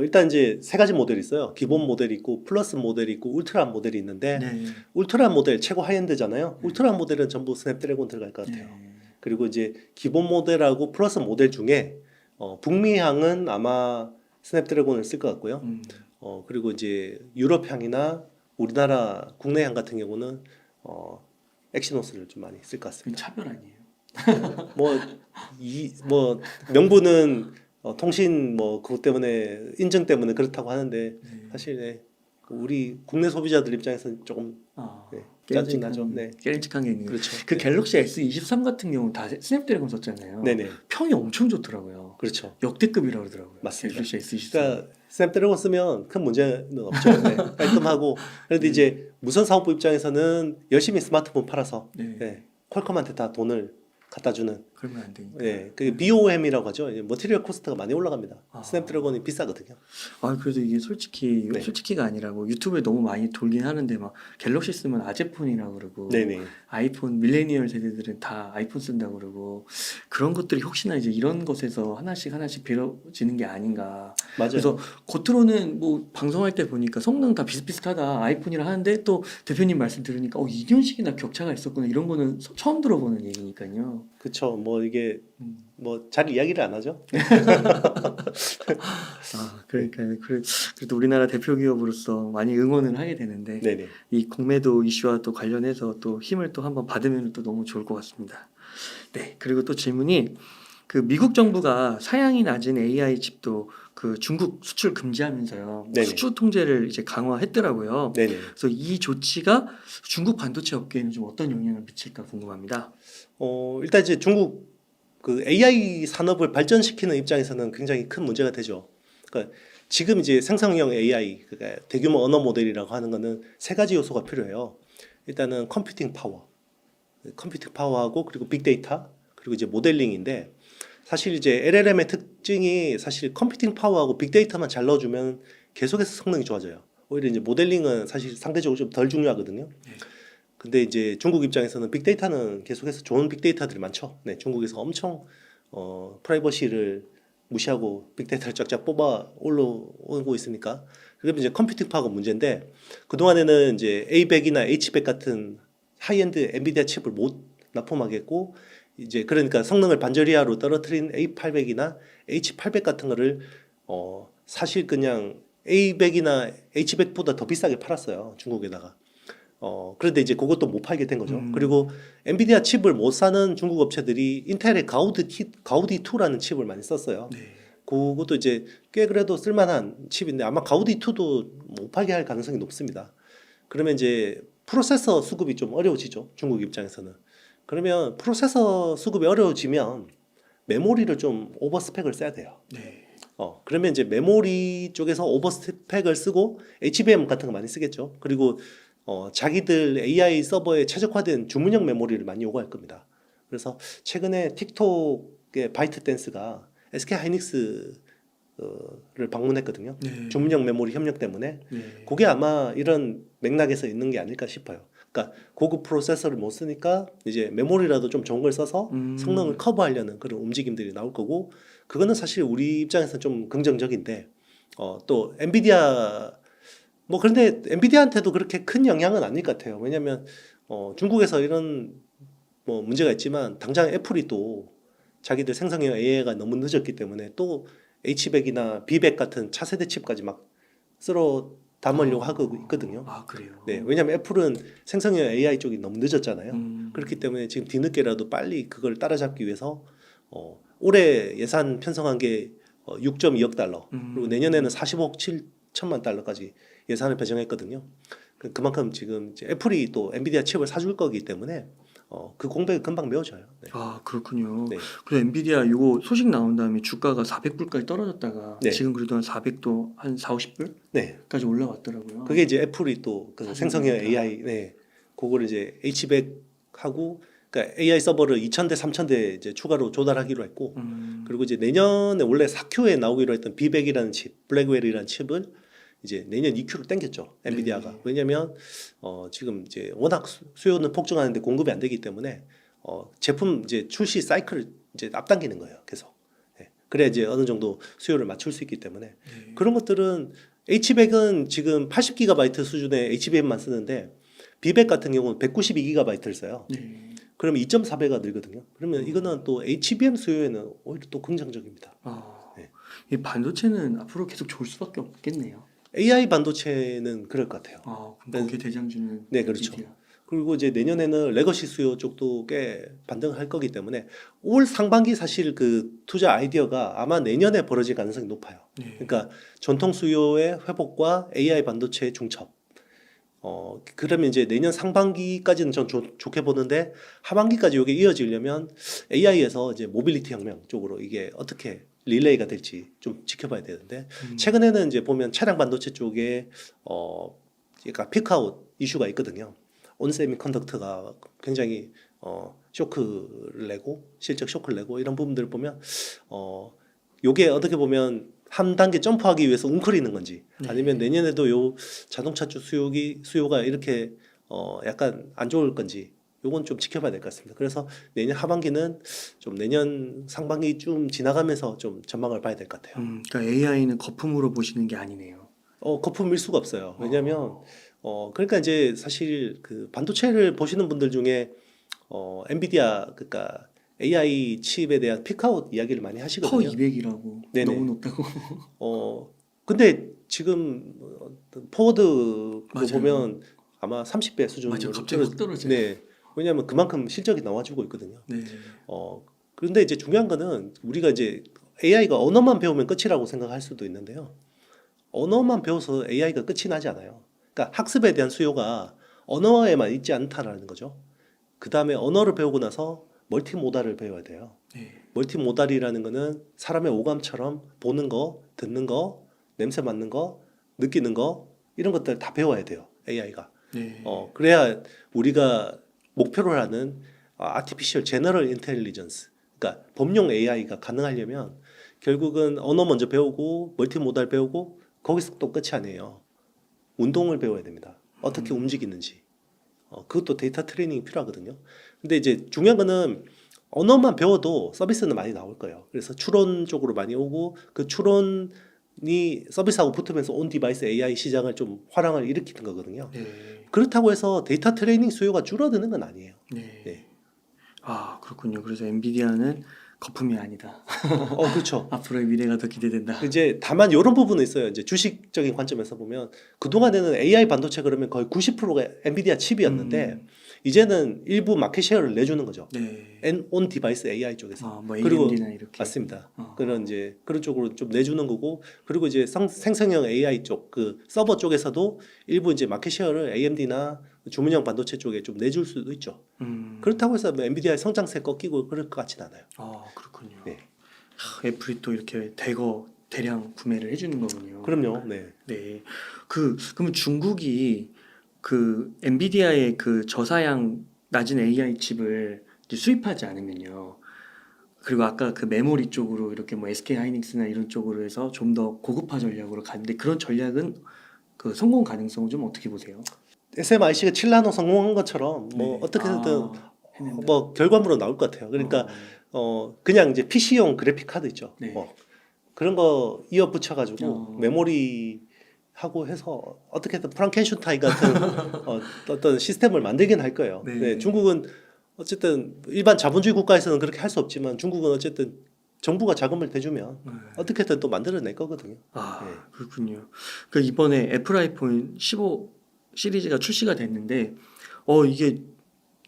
일단 이제 세 가지 모델이 있어요. 기본 모델이 있고 플러스 모델이 있고 울트라 모델이 있는데 네. 울트라 모델 최고 하이엔드잖아요. 울트라 모델은 전부 스냅드래곤 들어갈 것 같아요. 네. 그리고 이제 기본 모델하고 플러스 모델 중에 북미향은 아마 스냅드래곤을 쓸 것 같고요. 음. 그리고 이제 유럽향이나 우리나라 국내향 같은 경우는 엑시노스를 좀 많이 쓸 것 같습니다. 차별 아니에요? 뭐 명분은 통신 뭐 그것 때문에 인증 때문에 그렇다고 하는데 네. 사실 네, 우리 국내 소비자들 입장에서는 조금 네, 짜증나죠. 네, 깨름직한 게 있는 거예요. 그렇죠. 그 네. 갤럭시 S23 같은 경우는 다 스냅드래곤 썼잖아요. 네네, 평이 엄청 좋더라고요. 그렇죠. 역대급이라고 그러더라고요. 맞습니다. 갤럭시 S23. 그러니까 스냅드래곤 쓰면 큰 문제는 없죠. 네, 깔끔하고 그런데 이제 무선 사업부 입장에서는 열심히 스마트폰 팔아서 네. 네, 퀄컴한테 다 돈을 갖다 주는. 그러면 안 되니까. 네, 그 BOM이라고 하죠. 머티리얼 코스트가 많이 올라갑니다. 아. 스냅드래곤이 비싸거든요. 그래도 이게 네. 솔직히가 아니라 뭐 유튜브에 너무 많이 돌긴 하는데 막 갤럭시 쓰면 아재폰이라고 그러고 네네. 아이폰 밀레니얼 세대들은 다 아이폰 쓴다고 그러고 그런 것들이 혹시나 이제 이런 것에서 하나씩 빌어지는 게 아닌가. 맞아요. 그래서 겉으로는 뭐 방송할 때 보니까 성능 다 비슷비슷하다 아이폰이라 하는데 또 대표님 말씀 들으니까 2년씩이나 격차가 있었구나 이런 거는 처음 들어보는 얘기니까요. 그쵸. 뭐 이게 음. 뭐 잘 이야기를 안 하죠. 그러니까요. 그래도 우리나라 대표 기업으로서 많이 응원을 하게 되는데 네네. 이 공매도 이슈와 또 관련해서 또 힘을 또 한번 받으면 또 너무 좋을 것 같습니다. 네. 그리고 또 질문이 그 미국 정부가 사양이 낮은 AI 칩도 그 중국 수출 금지하면서요. 네네. 수출 통제를 이제 강화했더라고요. 네네. 그래서 이 조치가 중국 반도체 업계에는 좀 어떤 영향을 미칠까 궁금합니다. 일단 이제 중국 그 AI 산업을 발전시키는 입장에서는 굉장히 큰 문제가 되죠. 그러니까 지금 이제 생성형 AI, 그러니까 대규모 언어 모델이라고 하는 거는 세 가지 요소가 필요해요. 일단은 컴퓨팅 파워하고 그리고 빅데이터 그리고 이제 모델링인데 사실 이제 LLM의 특징이 사실 컴퓨팅 파워하고 빅데이터만 잘 넣어주면 계속해서 성능이 좋아져요. 오히려 이제 모델링은 사실 상대적으로 좀 덜 중요하거든요. 근데 이제 중국 입장에서는 빅데이터는 계속해서 좋은 빅데이터들이 많죠. 네, 중국에서 엄청 프라이버시를 무시하고 빅데이터를 쫙쫙 뽑아 올라오고 있으니까 그게 이제 컴퓨팅 파워가 문제인데 그동안에는 이제 A100이나 H100 같은 하이엔드 엔비디아 칩을 못 납품하겠고 이제 그러니까 성능을 반절이하로 떨어뜨린 A800이나 H800 같은 거를 사실 그냥 A100이나 H100보다 더 비싸게 팔았어요. 중국에다가. 그런데 이제 그것도 못 팔게 된 거죠. 그리고 엔비디아 칩을 못 사는 중국 업체들이 인텔의 가우디2라는 칩을 많이 썼어요. 네. 그것도 이제 꽤 그래도 쓸만한 칩인데 아마 가우디2도 못 팔게 할 가능성이 높습니다. 그러면 이제 프로세서 수급이 좀 어려워지죠. 중국 입장에서는. 그러면 프로세서 수급이 어려워지면 메모리를 좀 오버스펙을 써야 돼요. 네. 그러면 이제 메모리 쪽에서 오버스펙을 쓰고 HBM 같은 거 많이 쓰겠죠. 그리고 자기들 AI 서버에 최적화된 주문형 메모리를 많이 요구할 겁니다. 그래서 최근에 틱톡의 바이트댄스가 SK 하이닉스를 방문했거든요. 네. 주문형 메모리 협력 때문에. 네. 그게 아마 이런 맥락에서 있는 게 아닐까 싶어요. 그러니까 고급 프로세서를 못 쓰니까 이제 메모리라도 좀 좋은 걸 써서 성능을 커버하려는 그런 움직임들이 나올 거고 그거는 사실 우리 입장에서는 좀 긍정적인데 또 엔비디아 뭐 그런데 엔비디아한테도 그렇게 큰 영향은 아닐 것 같아요. 왜냐하면 중국에서 이런 뭐 문제가 있지만 당장 애플이 또 자기들 생성형 AI가 너무 늦었기 때문에 또 H100이나 B100 같은 차세대 칩까지 막 쓸어 담으려고 하고 있거든요. 그래요. 네, 왜냐하면 애플은 생성형 AI 쪽이 너무 늦었잖아요. 그렇기 때문에 지금 뒤늦게라도 빨리 그걸 따라잡기 위해서 올해 예산 편성한 게 6.2억 달러 그리고 내년에는 45억 7천만 달러까지 예산을 배정했거든요. 그만큼 지금 이제 애플이 또 엔비디아 칩을 사줄 거기 때문에 그 공백이 금방 메워져요. 네. 그렇군요. 네. 그래서 엔비디아 이거 소식 나온 다음에 주가가 400불까지 떨어졌다가 네. 지금 그래도 한 400도 한 4, 50불까지 네. 올라왔더라고요. 그게 이제 애플이 또 그 생성형 AI, 네, 그거를 이제 H100 하고 그러니까 AI 서버를 2,000대, 3,000대 이제 추가로 조달하기로 했고 그리고 이제 내년에 원래 4Q에 나오기로 했던 B100이라는 칩, 블랙웰이라는 칩을 이제 내년 2Q로 당겼죠. 엔비디아가. 네. 왜냐면 지금 이제 워낙 수요는 폭증하는데 공급이 안 되기 때문에 제품 이제 출시 사이클을 이제 앞당기는 거예요. 계속. 예. 그래야 이제 어느 정도 수요를 맞출 수 있기 때문에 네. 그런 것들은 H100은 지금 80GB 수준의 HBM만 쓰는데 B100 같은 경우는 192GB를 써요. 네. 그러면 2.4배가 늘거든요. 그러면 이거는 또 HBM 수요에는 오히려 또 긍정적입니다. 네. 이 반도체는 앞으로 계속 좋을 수밖에 없겠네요. AI 반도체는 그럴 것 같아요. 그럼 거기에 대장주는 네, 그렇죠. 엔비디아. 그리고 이제 내년에는 레거시 수요 쪽도 꽤 반등을 할 거기 때문에 올 상반기 사실 그 투자 아이디어가 아마 내년에 벌어질 가능성이 높아요. 네. 그러니까 전통 수요의 회복과 AI 반도체의 중첩. 그러면 이제 내년 상반기까지는 전 좋게 보는데 하반기까지 이게 이어지려면 AI에서 이제 모빌리티 혁명 쪽으로 이게 어떻게 릴레이가 될지 좀 지켜봐야 되는데 최근에는 이제 보면 차량 반도체 쪽에 그러니까 피크아웃 이슈가 있거든요. 온세미컨덕터가 굉장히 쇼크를 내고 실적 쇼크를 내고 이런 부분들을 보면 요게 어떻게 보면 한 단계 점프하기 위해서 웅크리는 건지 아니면 내년에도 요 자동차 쪽 수요가 이렇게 약간 안 좋을 건지 요건 좀 지켜봐야 될 것 같습니다. 그래서 내년 하반기는 좀 내년 상반기 좀 지나가면서 좀 전망을 봐야 될 것 같아요. 그러니까 AI는 거품으로 보시는 게 아니네요. 거품일 수가 없어요. 왜냐하면 그러니까 이제 사실 그 반도체를 보시는 분들 중에 엔비디아 그러니까 AI 칩에 대한 피크아웃 이야기를 많이 퍼 하시거든요. 200이라고 네네. 너무 높다고. 근데 지금 포워드 그거 맞아요. 보면 아마 30배 수준으로 맞아요. 갑자기 확 떨어져요. 네. 왜냐하면 그만큼 실적이 나와주고 있거든요. 네. 그런데 이제 중요한 거는 우리가 이제 AI가 언어만 배우면 끝이라고 생각할 수도 있는데요. 언어만 배워서 AI가 끝이 나지 않아요. 그러니까 학습에 대한 수요가 언어에만 있지 않다라는 거죠. 그 다음에 언어를 배우고 나서 멀티모달을 배워야 돼요. 네. 멀티모달이라는 거는 사람의 오감처럼 보는 거, 듣는 거, 냄새 맡는 거, 느끼는 거 이런 것들 다 배워야 돼요. AI가. 네. 그래야 우리가 목표로 하는 아티피셜 제너럴 인텔리전스 그러니까 범용 AI가 가능하려면 결국은 언어 먼저 배우고 멀티모달 배우고 거기서 또 끝이 아니에요. 운동을 배워야 됩니다. 어떻게 움직이는지. 그것도 데이터 트레이닝이 필요하거든요. 근데 이제 중요한 거는 언어만 배워도 서비스는 많이 나올 거예요. 그래서 추론 쪽으로 많이 오고 그 추론이 서비스하고 붙으면서 온 디바이스 AI 시장을 좀 화랑을 일으키는 거거든요. 네. 그렇다고 해서 데이터 트레이닝 수요가 줄어드는 건 아니에요. 네. 네. 그렇군요. 그래서 엔비디아는 거품이 아니다. 그렇죠. 앞으로의 미래가 더 기대된다. 이제 다만 이런 부분은 있어요. 이제 주식적인 관점에서 보면 그동안에는 AI 반도체 그러면 거의 90%가 엔비디아 칩이었는데 이제는 일부 마켓 쉐어를 내주는 거죠. 네. 온 디바이스 AI 쪽에서. 뭐 그리고 AMD나 이렇게. 맞습니다. 그런 쪽으로 좀 내주는 거고 그리고 이제 생성형 AI 쪽 그 서버 쪽에서도 일부 이제 마켓 쉐어를 AMD나 주문형 반도체 쪽에 좀 내줄 수도 있죠. 그렇다고 해서 뭐 엔비디아의 성장세 꺾이고 그럴 것 같진 않아요. 그렇군요. 네. 애플이 또 이렇게 대량 구매를 해주는 거군요. 그럼요. 네. 네. 그러면 중국이 그 엔비디아의 그 저사양 낮은 AI 칩을 이제 수입하지 않으면요. 그리고 아까 그 메모리 쪽으로 이렇게 뭐 SK 하이닉스나 이런 쪽으로 해서 좀 더 고급화 전략으로 갔는데 그런 전략은 그 성공 가능성은 좀 어떻게 보세요? SMIC가 7나노 성공한 것처럼 뭐 네. 어떻게든 해낸다. 뭐 결과물은 나올 것 같아요. 그러니까 그냥 이제 PC용 그래픽 카드 있죠. 네. 그런 거 이어 붙여가지고 어. 메모리 하고 해서 어떻게든 프랑켄슈타인 같은 어떤 시스템을 만들긴 할 거예요. 네. 네, 중국은 어쨌든 일반 자본주의 국가에서는 그렇게 할 수 없지만 중국은 어쨌든 정부가 자금을 대주면 어떻게든 또 만들어낼 거거든요. 네. 그렇군요. 그 이번에 애플 아이폰 15 시리즈가 출시가 됐는데 이게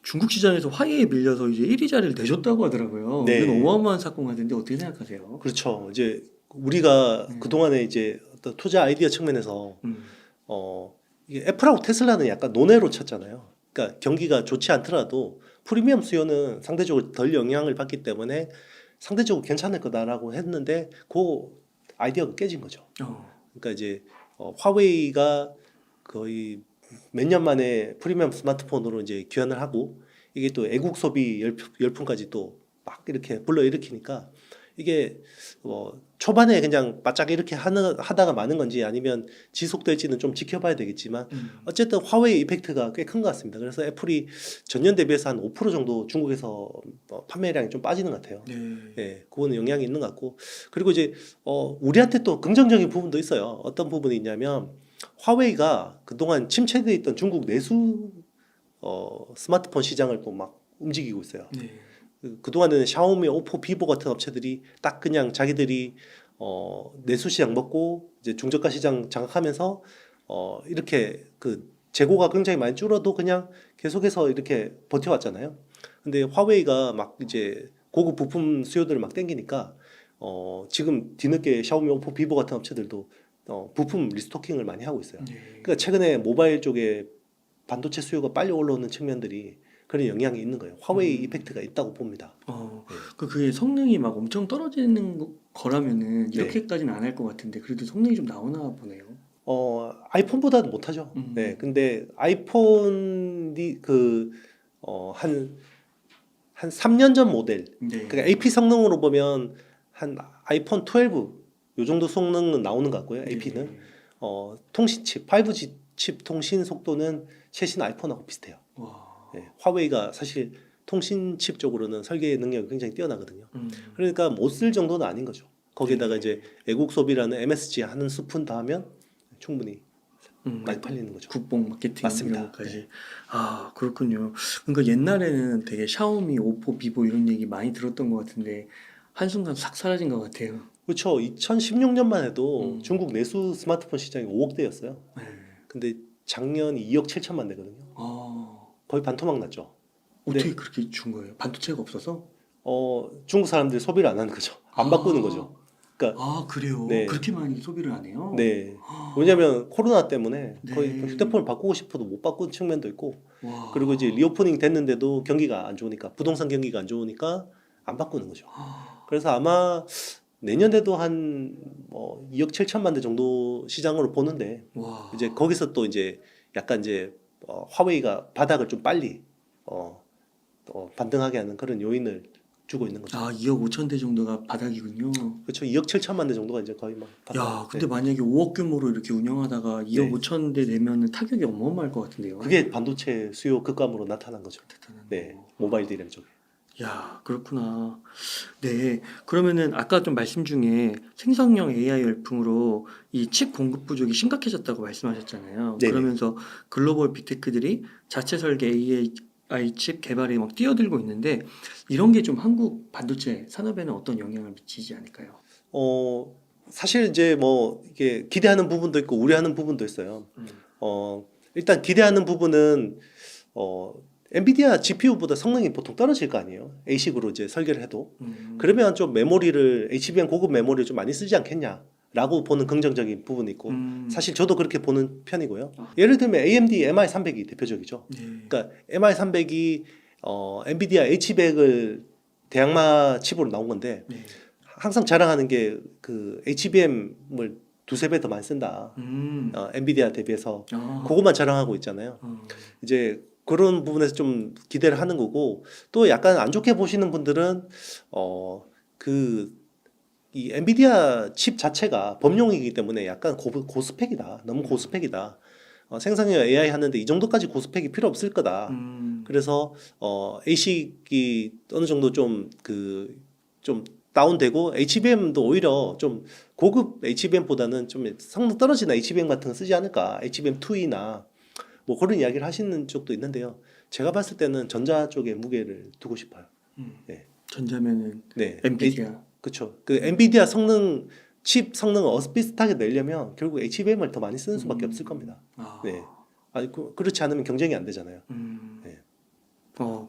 중국 시장에서 화웨이에 밀려서 이제 1위 자리를 내줬다고 하더라고요. 네. 이건 어마어마한 사건 같은데 어떻게 생각하세요? 그렇죠. 이제 우리가 그동안에 이제 어떤 투자 아이디어 측면에서 이게 애플하고 테슬라는 약간 논외로 쳤잖아요. 그러니까 경기가 좋지 않더라도 프리미엄 수요는 상대적으로 덜 영향을 받기 때문에 상대적으로 괜찮을 거다라고 했는데 그 아이디어가 깨진 거죠. 그러니까 이제 화웨이가 거의 몇 년 만에 프리미엄 스마트폰으로 이제 귀환을 하고 이게 또 애국 소비 열풍까지 또 막 이렇게 불러일으키니까 이게 초반에 그냥 바짝 이렇게 하다가 마는 건지 아니면 지속될지는 좀 지켜봐야 되겠지만 어쨌든 화웨이 이펙트가 꽤 큰 것 같습니다. 그래서 애플이 전년 대비해서 한 5% 정도 중국에서 판매량이 좀 빠지는 것 같아요. 네. 예, 그거는 영향이 있는 것 같고 그리고 이제 우리한테 또 긍정적인 부분도 있어요. 어떤 부분이 있냐면 화웨이가 그동안 침체돼 있던 중국 내수 스마트폰 시장을 또 막 움직이고 있어요. 네. 그동안에는 샤오미, 오포, 비보 같은 업체들이 딱 그냥 자기들이 내수 시장 먹고 이제 중저가 시장 장악하면서 이렇게 그 재고가 굉장히 많이 줄어도 그냥 계속해서 이렇게 버텨왔잖아요. 근데 화웨이가 막 이제 고급 부품 수요들을 막 땡기니까 지금 뒤늦게 샤오미, 오포, 비보 같은 업체들도 부품 리스토킹을 많이 하고 있어요. 네. 그러니까 최근에 모바일 쪽에 반도체 수요가 빨리 올라오는 측면들이 그런 영향이 있는 거예요. 화웨이 이펙트가 있다고 봅니다. 그게 성능이 막 엄청 떨어지는 거라면은 네. 이렇게까지는 안 할 것 같은데 그래도 성능이 좀 나오나 보네요. 아이폰보다는 못하죠. 네, 근데 아이폰이 한 3년 전 모델, 네. 그러니까 AP 성능으로 보면 한 아이폰 12, 요 정도 성능은 나오는 것 같고요. AP는 네. 통신 칩, 5G 칩 통신 속도는 최신 아이폰하고 비슷해요. 와. 네, 화웨이가 사실 통신 칩 쪽으로는 설계 능력이 굉장히 뛰어나거든요. 그러니까 못 쓸 정도는 아닌 거죠. 거기다가 네. 이제 애국 소비라는 MSG 하는 스푼 다 하면 충분히 많이 팔리는 거죠. 국뽕 마케팅 맞습니다. 이런 것까지. 네. 아, 그렇군요. 그러니까 옛날에는 되게 샤오미, 오포, 비보 이런 얘기 많이 들었던 것 같은데 한순간 싹 사라진 것 같아요. 그렇죠. 2016년만 해도 음. 중국 내수 스마트폰 시장이 5억 대였어요. 네. 근데 작년 2억 7천만 대거든요. 거의 반토막 났죠. 어떻게 네. 그렇게 준 거예요? 반도체가 없어서? 중국 사람들이 소비를 안 하는 거죠. 안 바꾸는 거죠. 그러니까 그래요? 네. 그렇게 많이 소비를 안 해요? 네. 왜냐하면 코로나 때문에 거의 네. 휴대폰을 바꾸고 싶어도 못 바꾸는 측면도 있고 와. 그리고 이제 리오프닝 됐는데도 경기가 안 좋으니까 부동산 경기가 안 좋으니까 안 바꾸는 거죠. 그래서 아마 내년에도 한 2억 7천만 대 정도 시장으로 보는데 와. 이제 거기서 또 이제 약간 이제 화웨이가 바닥을 좀 빨리 반등하게 하는 그런 요인을 주고 있는 거죠. 2억 5천 대 정도가 바닥이군요. 그렇죠. 2억 7천만 대 정도가 이제 거의 막 야, 근데 만약에 5억 규모로 이렇게 운영하다가 2억 네. 5천 대 되면은 타격이 어마어마할 것 같은데요. 그게 반도체 수요 급감으로 나타난 거죠. 대단하네요. 네, 모바일 디램 쪽에. 야, 그렇구나. 네. 그러면은 아까 좀 말씀 중에 생성형 AI 열풍으로 이 칩 공급 부족이 심각해졌다고 말씀하셨잖아요. 네네. 그러면서 글로벌 빅테크들이 자체 설계 AI 칩 개발에 막 뛰어들고 있는데 이런 게 좀 한국 반도체 산업에는 어떤 영향을 미치지 않을까요? 사실 이제 뭐 이게 기대하는 부분도 있고 우려하는 부분도 있어요. 일단 기대하는 부분은 엔비디아 GPU보다 성능이 보통 떨어질 거 아니에요. A식으로 이제 설계를 해도. 그러면 좀 메모리를 HBM 고급 메모리를 좀 많이 쓰지 않겠냐라고 보는 긍정적인 부분이 있고 사실 저도 그렇게 보는 편이고요. 예를 들면 AMD MI300이 대표적이죠. 네. 그러니까 MI300이 엔비디아 H100을 대양마 칩으로 나온 건데 네. 항상 자랑하는 게 그 HBM을 두세 배 더 많이 쓴다. 엔비디아 대비해서 그것만 자랑하고 있잖아요. 이제 그런 부분에서 좀 기대를 하는 거고 또 약간 안 좋게 보시는 분들은 이 엔비디아 칩 자체가 범용이기 때문에 약간 고스펙이다. 너무 고스펙이다. 생성형 AI 하는데 이 정도까지 고스펙이 필요 없을 거다. 그래서 ASIC이 어느 정도 좀 다운되고 HBM도 오히려 좀 고급 HBM보다는 좀 성능 떨어지는 HBM 같은 거 쓰지 않을까. HBM2E나 뭐 그런 이야기를 하시는 쪽도 있는데요. 제가 봤을 때는 전자 쪽에 무게를 두고 싶어요. 네. 전자면은 네. 엔비디아. 그렇죠. 그 엔비디아 칩 성능을 어스비슷하게 내려면 결국 HBM을 더 많이 쓰는 수밖에 없을 겁니다. 네. 아니 그렇지 않으면 경쟁이 안 되잖아요. 네.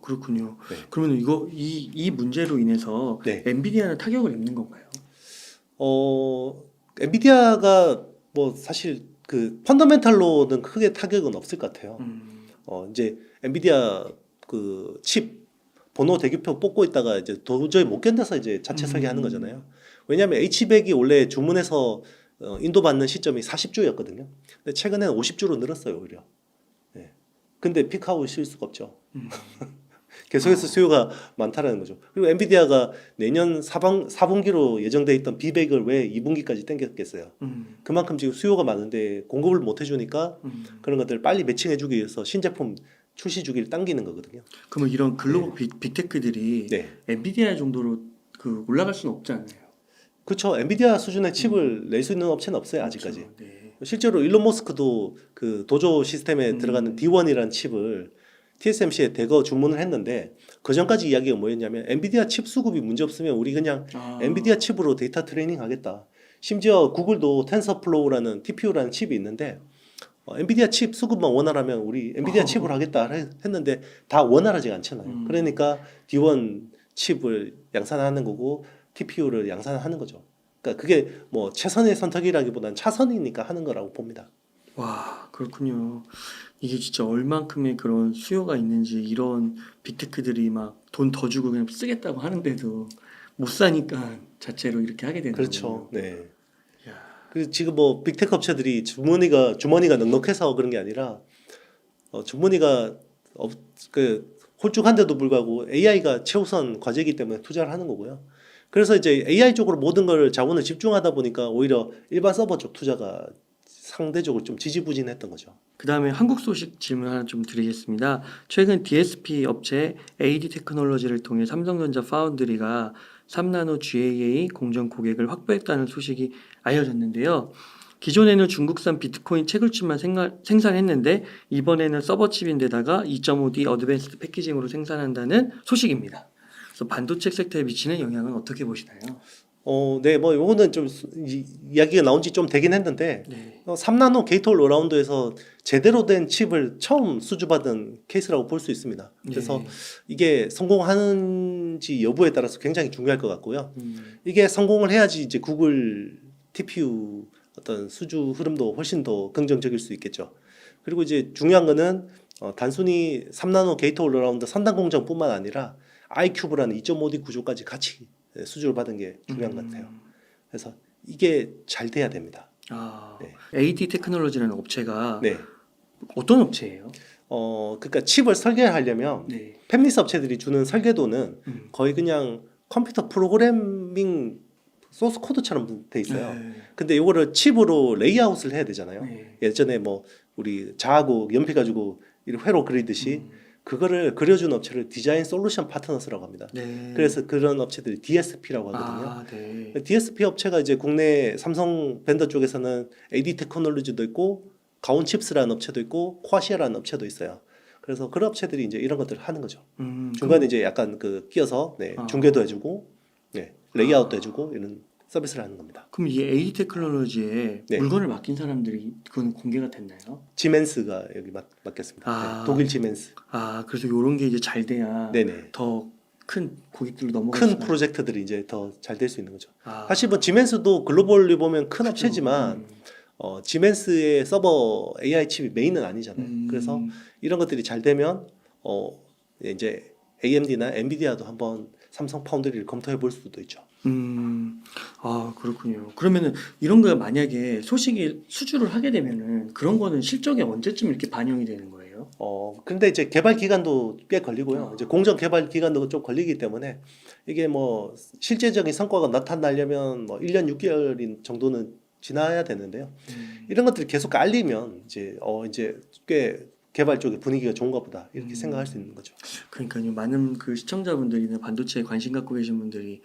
그렇군요. 네. 그러면 이 문제로 인해서 네. 엔비디아는 타격을 입는 건가요? 엔비디아가 뭐 사실 그 펀더멘탈로는 크게 타격은 없을 것 같아요. 이제 엔비디아 그 칩 번호 대기표 뽑고 있다가 이제 도저히 못 견뎌서 이제 자체 설계하는 거잖아요. 왜냐하면 H100이 원래 주문해서 인도받는 시점이 40주였거든요. 근데 최근에는 50주로 늘었어요, 오히려. 네. 근데 픽하고 쉴 수가 없죠. 계속해서 수요가 많다라는 거죠. 그리고 엔비디아가 내년 4분기로 예정돼 있던 비백을 왜 2분기까지 당겼겠어요. 그만큼 지금 수요가 많은데 공급을 못 해주니까 그런 것들을 빨리 매칭해주기 위해서 신제품 출시 주기를 당기는 거거든요. 그러면 이런 글로벌 빅테크들이 네. 엔비디아 정도로 그 올라갈 수는 없지 않나요? 그렇죠. 엔비디아 수준의 칩을 낼 수 있는 업체는 없어요, 아직까지. 그렇죠. 네. 실제로 일론 머스크도 그 도조 시스템에 들어가는 D1이라는 칩을 TSMC에 대거 주문을 했는데 그 전까지 이야기가 뭐였냐면 엔비디아 칩 수급이 문제 없으면 우리 그냥 엔비디아 칩으로 데이터 트레이닝 하겠다. 심지어 구글도 텐서플로우라는 TPU라는 칩이 있는데 엔비디아 칩 수급만 원활하면 우리 엔비디아 칩으로 하겠다 했는데 다 원활하지가 않잖아요. 그러니까 D1 칩을 양산하는 거고 TPU를 양산하는 거죠. 그러니까 그게 뭐 최선의 선택이라기보다는 차선이니까 하는 거라고 봅니다. 와, 그렇군요. 이게 진짜 얼만큼의 그런 수요가 있는지 이런 빅테크들이 막 돈 더 주고 그냥 쓰겠다고 하는데도 못 사니까 자체로 이렇게 하게 되는 그렇죠. 거군요. 네. 야, 그 지금 뭐 빅테크 업체들이 주머니가 넉넉해서 그런 게 아니라 주머니가 그 홀쭉한데도 불구하고 AI가 최우선 과제이기 때문에 투자를 하는 거고요. 그래서 이제 AI 쪽으로 모든 걸 자원을 집중하다 보니까 오히려 일반 서버 쪽 투자가 상대적으로 좀 지지부진했던 거죠. 그 다음에 한국 소식 질문 하나 좀 드리겠습니다. 최근 DSP 업체 AD 테크놀로지를 통해 삼성전자 파운드리가 3나노 GAA 공정 고객을 확보했다는 소식이 알려졌는데요. 기존에는 중국산 비트코인 채굴칩만 생산했는데 이번에는 서버칩인데다가 2.5D 어드밴스드 패키징으로 생산한다는 소식입니다. 그래서 반도체 섹터에 미치는 영향은 어떻게 보시나요? 네, 뭐 요거는 좀 이야기가 나온 지 좀 되긴 했는데 네. 3나노 게이트 올 어라운드에서 제대로 된 칩을 처음 수주받은 케이스라고 볼 수 있습니다. 그래서 네. 이게 성공하는지 여부에 따라서 굉장히 중요할 것 같고요. 이게 성공을 해야지 이제 구글 TPU 어떤 수주 흐름도 훨씬 더 긍정적일 수 있겠죠. 그리고 이제 중요한 거는 단순히 3나노 게이트 올 어라운드 선단 공정뿐만 아니라 iCube라는 2.5D 구조까지 같이 수주를 받은 게 중요한 것 같아요. 그래서 이게 잘 돼야 됩니다. 아, 네. AD 테크놀로지라는 업체가 네. 어떤 업체예요? 그러니까 칩을 설계하려면 네. 팹리스 업체들이 주는 설계도는 거의 그냥 컴퓨터 프로그래밍 소스 코드처럼 돼 있어요. 네. 근데 이거를 칩으로 레이아웃을 해야 되잖아요. 네. 예전에 뭐 우리 자하고 연필 가지고 이렇게 회로 그리듯이 그거를 그려준 업체를 디자인 솔루션 파트너스라고 합니다. 네. 그래서 그런 업체들이 DSP라고 하거든요. 아, 네. DSP 업체가 이제 국내 삼성 벤더 쪽에서는 AD 테크놀로지도 있고 가온칩스라는 업체도 있고 코아시아라는 업체도 있어요. 그래서 그런 업체들이 이제 이런 것들을 하는 거죠. 중간에 이제 약간 그 끼어서 중계도 해주고 레이아웃도 해주고 이런 서비스를 하는 겁니다. 그럼 이 AD 테크놀로지에 네. 물건을 맡긴 사람들이 그건 공개가 됐나요? 지멘스가 여기 맡겼습니다. 아. 독일 지멘스. 아, 그래서 이런 게 이제 잘 돼야 네네. 더 큰 고객들로 넘어갈 큰 수가 프로젝트들이 이제 더 잘 될 수 있는 거죠. 아, 사실 뭐 지멘스도 글로벌리 보면 큰 그죠. 업체지만 지멘스의 서버 AI 칩이 메인은 아니잖아요. 그래서 이런 것들이 잘 되면 이제 AMD나 엔비디아도 한번 삼성 파운드리를 검토해 볼 수도 있죠. 아, 그렇군요. 그러면은 이런 거 만약에 소식이 수주를 하게 되면은 그런 거는 실적에 언제쯤 이렇게 반영이 되는 거예요? 근데 이제 개발 기간도 꽤 걸리고요. 아. 이제 공정 개발 기간도 좀 걸리기 때문에 이게 뭐 실제적인 성과가 나타나려면 뭐 1년 6개월 정도는 지나야 되는데요. 이런 것들이 계속 깔리면 이제 꽤 개발 쪽의 분위기가 좋은가 보다 이렇게 생각할 수 있는 거죠. 그러니까요. 많은 그 시청자분들이나 반도체에 관심 갖고 계신 분들이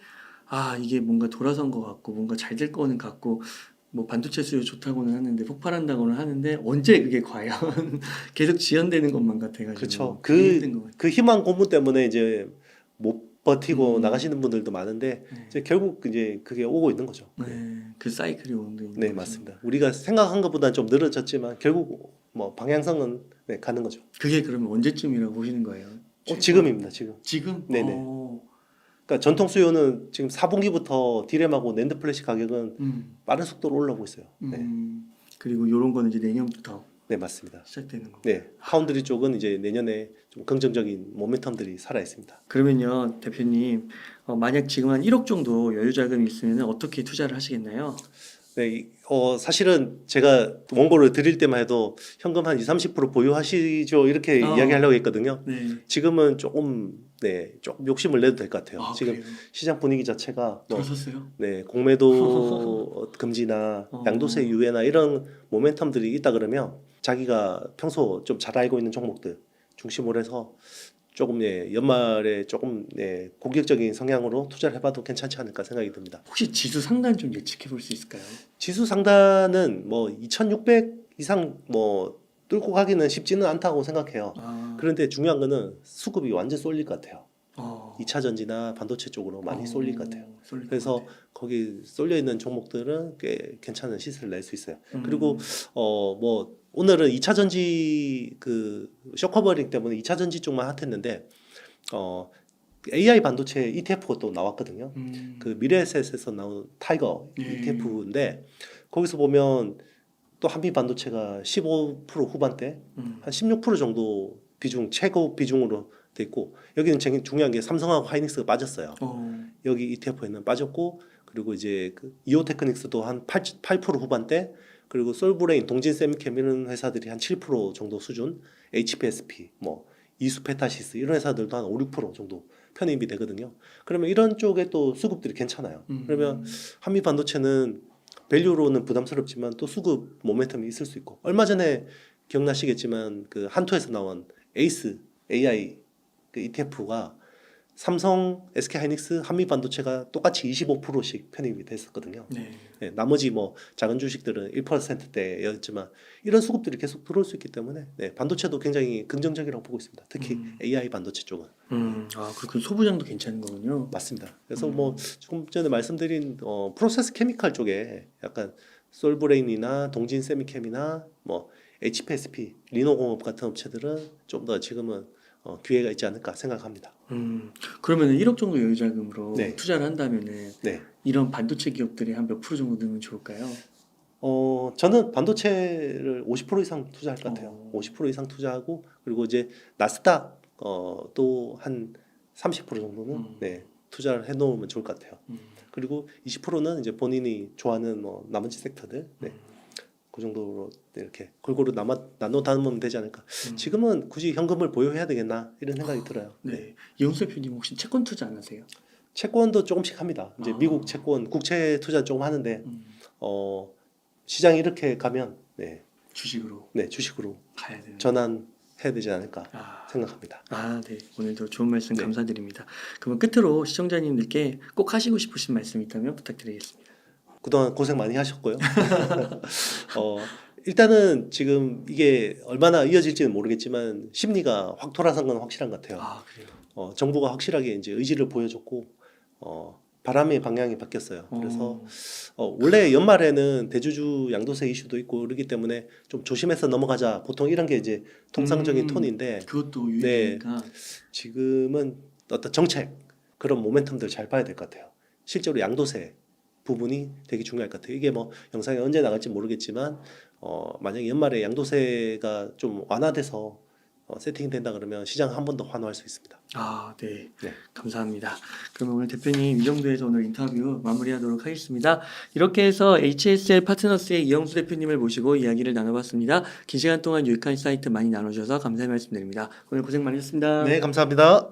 아, 이게 뭔가 돌아선 것 같고 뭔가 잘 될 거는 같고 뭐 반도체 수요 좋다고는 하는데 폭발한다고는 하는데 언제 그게 과연 계속 지연되는 것만 같아가지고 그렇죠. 그게 힘든 것 같아요. 그 희망 고문 때문에 이제 못 버티고 음. 나가시는 분들도 많은데 네. 이제 결국 이제 그게 오고 있는 거죠. 네, 그 사이클이 오는 게 있는 네, 거죠. 맞습니다. 우리가 생각한 것보다는 좀 늘어졌지만 결국 뭐 방향성은 가는 거죠. 그게 그러면 언제쯤이라고 보시는 거예요? 지금입니다, 지금. 지금? 네네. 그러니까 전통 수요는 지금 4분기부터 디램하고 낸드 플래시 가격은 빠른 속도로 올라오고 있어요. 네, 그리고 이런 거는 이제 내년부터 네 맞습니다. 시작되는 거. 네, 파운드리 쪽은 이제 내년에 좀 긍정적인 모멘텀들이 살아 있습니다. 그러면요, 대표님, 만약 지금 한 1억 정도 여유 자금이 있으면 어떻게 투자를 하시겠나요? 네, 사실은 제가 원고를 드릴 때만 해도 현금 한 20-30% 보유하시죠 이렇게 아. 이야기하려고 했거든요. 네. 지금은 조금 조금 욕심을 내도 될 것 같아요. 아, 지금 그래요? 시장 분위기 자체가 뭐 들어섰어요? 공매도 금지나 어. 양도세 유예나 이런 모멘텀들이 있다 그러면 자기가 평소 좀 잘 알고 있는 종목들 중심으로 해서 조금 연말에 조금 공격적인 성향으로 투자를 해봐도 괜찮지 않을까 생각이 듭니다. 혹시 지수 상단 좀 예측해 볼 수 있을까요? 지수 상단은 뭐 2,600 이상 뭐 뚫고 가기는 쉽지는 않다고 생각해요. 아. 그런데 중요한 거는 수급이 완전 쏠릴 것 같아요. 어. 2차 전지나 반도체 쪽으로 많이 쏠릴 것 같아요. 쏠릴 것 그래서 같아요. 거기 쏠려 있는 종목들은 꽤 괜찮은 시세를 낼 수 있어요. 음. 그리고 뭐 오늘은 2차 전지 그 쇼커버링 때문에 2차 전지 쪽만 핫했는데 AI 반도체 ETF가 또 나왔거든요. 그 미래에셋에서 나온 타이거 예. ETF인데 거기서 보면 또 한미 반도체가 15% 후반대 한 16% 정도 비중 최고 비중으로 돼 있고 여기는 제일 중요한 게 삼성하고 하이닉스가 빠졌어요. 여기 ETF에는 빠졌고 그리고 이제 그 이오테크닉스도 한 8% 후반대 그리고 솔브레인, 동진 세미캠 이런 회사들이 한 7% 정도 수준, HPSP, 뭐 이수페타시스 이런 회사들도 한 5-6% 정도 편입이 되거든요. 그러면 이런 쪽에 또 수급들이 괜찮아요. 그러면 한미 반도체는 밸류로는 부담스럽지만 또 수급 모멘텀이 있을 수 있고 얼마 전에 기억나시겠지만 그 한토에서 나온 에이스 AI 그 ETF가 삼성, SK하이닉스, 한미반도체가 똑같이 25%씩 편입이 됐었거든요. 네. 나머지 뭐 작은 주식들은 1%대였지만 이런 수급들이 계속 들어올 수 있기 때문에 반도체도 굉장히 긍정적이라고 보고 있습니다. 특히 AI 반도체 쪽은. 아, 그 소부장도 괜찮은 거군요. 맞습니다. 그래서 뭐 조금 전에 말씀드린 프로세스 케미칼 쪽에 약간 솔브레인이나 동진 세미캠이나 뭐 HPSP, 리노공업 같은 업체들은 좀 더 지금은 기회가 있지 않을까 생각합니다. 그러면 1억 정도 여유자금으로 네. 투자를 한다면은 네. 이런 반도체 기업들이 한 몇 프로 정도 넣으면 좋을까요? 저는 반도체를 50% 이상 투자할 것 같아요. 50% 이상 투자하고 그리고 이제 나스닥 또 한 30% 정도는 투자를 해놓으면 좋을 것 같아요. 그리고 20%는 이제 본인이 좋아하는 뭐 나머지 섹터들 그 정도로 이렇게 골고루 나눠 담으면 되지 않을까. 지금은 굳이 현금을 보유해야 되겠나 이런 생각이 들어요. 네. 이용수 대표님 혹시 채권 투자 안 하세요? 채권도 조금씩 합니다. 이제 아. 미국 채권, 국채 투자 조금 하는데 시장이 이렇게 가면 주식으로 주식으로 가야 되는. 전환해야 되지 않을까 아. 생각합니다. 네. 오늘도 좋은 말씀 네. 감사드립니다. 그러면 끝으로 시청자님들께 꼭 하시고 싶으신 말씀 있다면 부탁드리겠습니다. 그동안 고생 많이 하셨고요. 일단은 지금 이게 얼마나 이어질지는 모르겠지만 심리가 확 돌아선 건 확실한 것 같아요. 그래요. 정부가 확실하게 이제 의지를 보여줬고 바람의 방향이 바뀌었어요. 그래서 원래 연말에는 대주주 양도세 이슈도 있고 그러기 때문에 좀 조심해서 넘어가자. 보통 이런 게 이제 통상적인 톤인데 그것도 유행이니까. 지금은 어떤 정책 그런 모멘텀들 잘 봐야 될 것 같아요. 실제로 양도세 부분이 되게 중요할 것 같아요. 이게 뭐 영상에 언제 나갈지 모르겠지만 만약에 연말에 양도세가 좀 완화돼서 세팅된다 그러면 시장 한 번 더 환호할 수 있습니다. 네. 네. 감사합니다. 그러면 오늘 대표님 이 정도에서 오늘 인터뷰 마무리하도록 하겠습니다. 이렇게 해서 HSL 파트너스의 이영수 대표님을 모시고 이야기를 나눠봤습니다. 긴 시간 동안 유익한 사이트 많이 나눠주셔서 감사의 말씀드립니다. 오늘 고생 많으셨습니다. 네, 감사합니다.